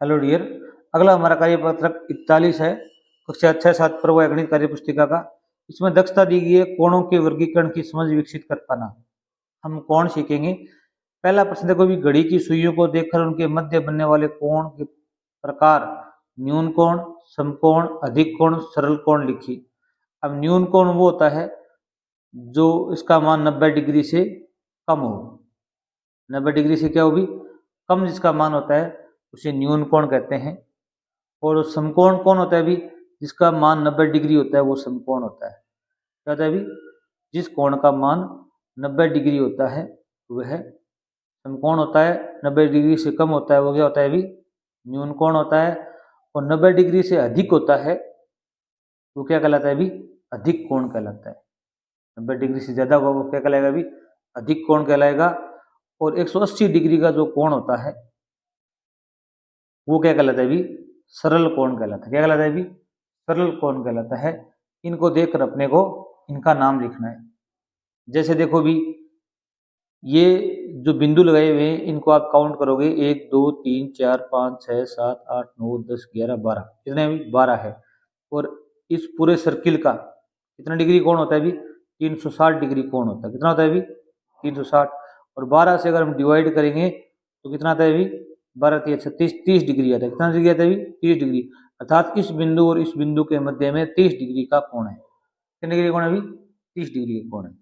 Hello dear. अगला हमारा कार्यपत्रक 41 है, कक्षा 6-7 प्रवाह गणित कार्य पुस्तिका का। इसमें दक्षता दी गई है कोणों के वर्गीकरण की समझ विकसित कर पाना। हम कोण सीखेंगे। पहला प्रश्न देखो भी, घड़ी की सुइयों को देखकर उनके मध्य बनने वाले कोण के प्रकार न्यून कोण, समकोण, अधिक कोण, सरल कोण लिखिए। अब न्यून कोण वो होता है जो इसका मान 90 डिग्री से कम हो। 90 डिग्री से क्या हो भी कम जिसका मान होता है उसे न्यून कोण कहते हैं। और समकोण कोण होता है भी जिसका मान 90 डिग्री होता है वो समकोण होता है। क्या होता है भी, जिस कोण का मान 90 डिग्री होता है वह समकोण होता है। 90 डिग्री से कम होता है वो क्या होता है भी न्यून कोण होता है। और 90 डिग्री से अधिक होता है वो क्या कहलाता है भी अधिक कोण कहलाता है। 90 डिग्री से ज्यादा होगा वो क्या कहलाएगा भी अधिक कोण कहलाएगा। और 180 डिग्री का जो कोण होता है वो क्या कहलाता है भी सरल कोण कहलाता है। क्या कहलाता है भी सरल कोण कहलाता है। इनको देखकर अपने को इनका नाम लिखना है। जैसे देखो भी ये जो बिंदु लगाए हुए हैं इनको आप काउंट करोगे 1 2 3 4 5 6 7 8 9 10 11 12, कितने भी 12 है। और इस पूरे सर्किल का कितना डिग्री कोण होता है भी 360 डिग्री कोण होता है। कितना होता है भी 360। और 12 से अगर हम डिवाइड करेंगे तो कितना आता है भी 12 3 36 30 डिग्री आता है। कितना डिग्री आता है भी 30 डिग्री। अर्थात इस बिंदु और इस बिंदु के मध्य में 30 डिग्री का कोण है। कितने डिग्री कोण है भी 30 डिग्री का कोण है।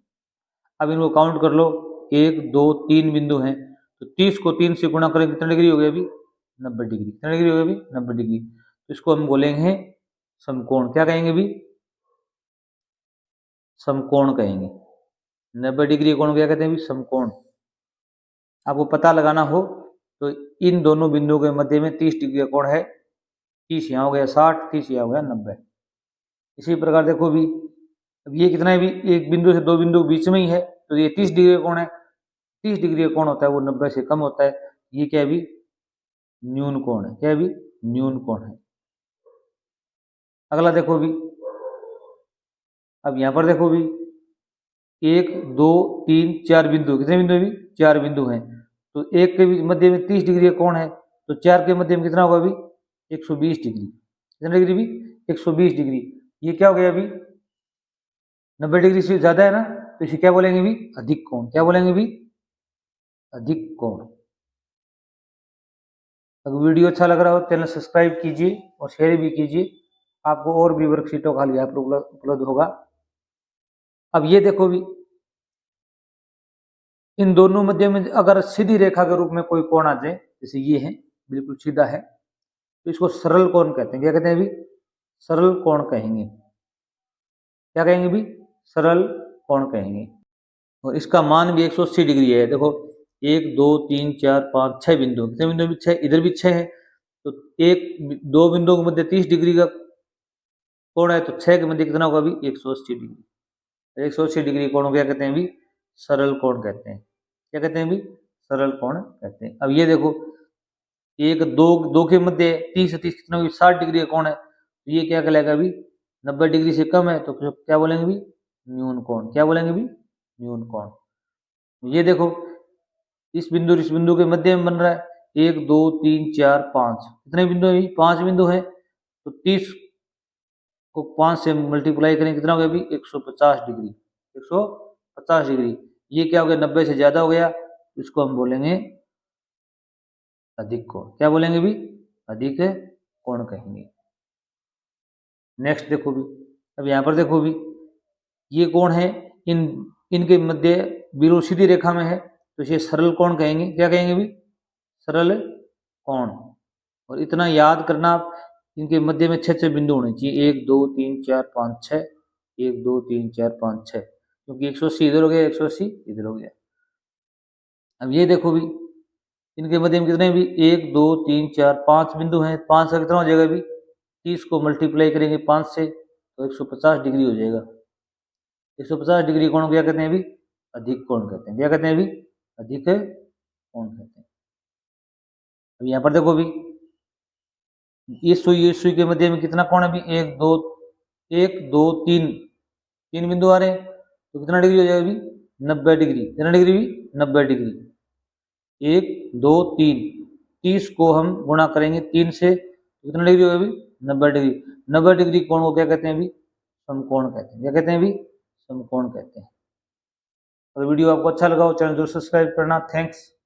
अब इनको काउंट कर लो, 1 2 3 बिंदु हैं तो 30 को 3 से गुणा करें कितना डिग्री हो गया अभी 90 डिग्री। कितना डिग्री हो गया अभी 90 डिग्री। तो इसको हम बोलेंगे समकोण। क्या कहेंगे भी समकोण कहेंगे। 90 डिग्री कोण क्या कहते हैं भी समकोण। आपको पता लगाना हो तो इन दोनों बिंदुओं के मध्य में 30 डिग्री का कोण है। 30 यहाँ हो गया 60, 30 यहाँ हो गया 90। इसी प्रकार देखो भी अब ये कितना है भी एक बिंदु से दो बिंदु बीच में ही है तो ये 30 डिग्री का कोण है। 30 डिग्री का कोण होता है वो 90 से कम होता है। ये क्या है भी न्यून कोण है। क्या है भी न्यून कोण है। अगला देखो भी, अब यहां पर देखो भी 1 2 3 4 बिंदु, कितने बिंदु है भी 4 बिंदु हैं तो एक के मध्य में 30 डिग्री का कोण है तो 4 के मध्य में कितना होगा अभी 120 डिग्री। कितना डिग्री भी 120 डिग्री। ये क्या हो गया अभी 90 डिग्री से ज्यादा है ना तो इसे क्या बोलेंगे भी अधिक कोण। क्या बोलेंगे भी अधिक कोण। अगर वीडियो अच्छा लग रहा हो चैनल सब्सक्राइब कीजिए और शेयर भी कीजिए। आपको और भी वर्कशीटों का यहाँ पर उपलब्ध होगा। अब ये देखो भी इन दोनों मध्य में अगर सीधी रेखा के रूप में कोई कोण आ जाए, जैसे ये है बिल्कुल सीधा है तो इसको सरल कोण कहते हैं। क्या कहते हैं भी सरल कोण कहेंगे। क्या कहेंगे भी सरल कोण कहेंगे। और इसका मान भी 180 डिग्री है। देखो 1 2 3 4 5 6 बिंदु, कितने बिंदु भी 6, इधर भी 6 है तो एक दो बिंदुओं के मध्य 30 डिग्री का कोण है तो 6 के मध्य कितना होगा भी 180 डिग्री। 180 डिग्री कोण क्या कहते हैं भी सरल कोण कहते हैं। क्या कहते हैं भी सरल कोण कहते हैं। अब ये देखो एक दो दो के मध्य 30 से 30 कितना 60 डिग्री का कोण है तो ये क्या कहलाएगा भी 90 डिग्री से कम है तो क्या बोलेंगे भी न्यून कोण। क्या बोलेंगे भी न्यून कोण। ये देखो इस बिंदु के मध्य में बन रहा है 1 2 3 4 5, कितने बिंदु है 5 बिंदु है तो 30 को 5 से मल्टीप्लाई करें कितना हो गया भी 150 डिग्री। 150 डिग्री। ये क्या हो गया 90 से ज्यादा हो गया इसको हम बोलेंगे अधिक कोण। क्या बोलेंगे भी अधिक कोण कहेंगे। नेक्स्ट देखो भी, अब यहां पर देखो भी ये कोण है इन इनके मध्य बिल्कुल सीधी रेखा में है तो इसे सरल कोण कहेंगे। क्या कहेंगे भी सरल कोण। और इतना याद करना इनके मध्य में 6 बिंदु होने चाहिए 1 2 3 4 5 6, 1 2 3 4 5 6, क्योंकि 180 इधर हो गया 180 इधर हो गया। अब ये देखो भी इनके मध्य में कितने भी 1 2 3 4 5 बिंदु हैं। 5 का कितना हो जाएगा भी 30 को मल्टीप्लाई करेंगे 5 से तो 150 डिग्री हो जाएगा। 150 डिग्री कोण क्या कहते हैं भी अधिक कोण कहते हैं। क्या कहते हैं भी अधिक कोण कहते हैं। अब यहाँ पर देखो भी ये सुई के मध्य में कितना कोण है भी 1 2 3 तीन बिंदु आ रहे हैं तो कितना डिग्री हो जाएगा भी 90 डिग्री। कितना डिग्री भी 90 डिग्री। 1 2 3 30 को हम गुणा करेंगे 3 से, कितना डिग्री होगा अभी 90 डिग्री। 90 डिग्री कोण को क्या कहते हैं अभी, समकोण कहते हैं। क्या कहते हैं अभी, समकोण कहते हैं। अगर वीडियो आपको अच्छा लगा हो चैनल जरूर सब्सक्राइब करना। थैंक्स।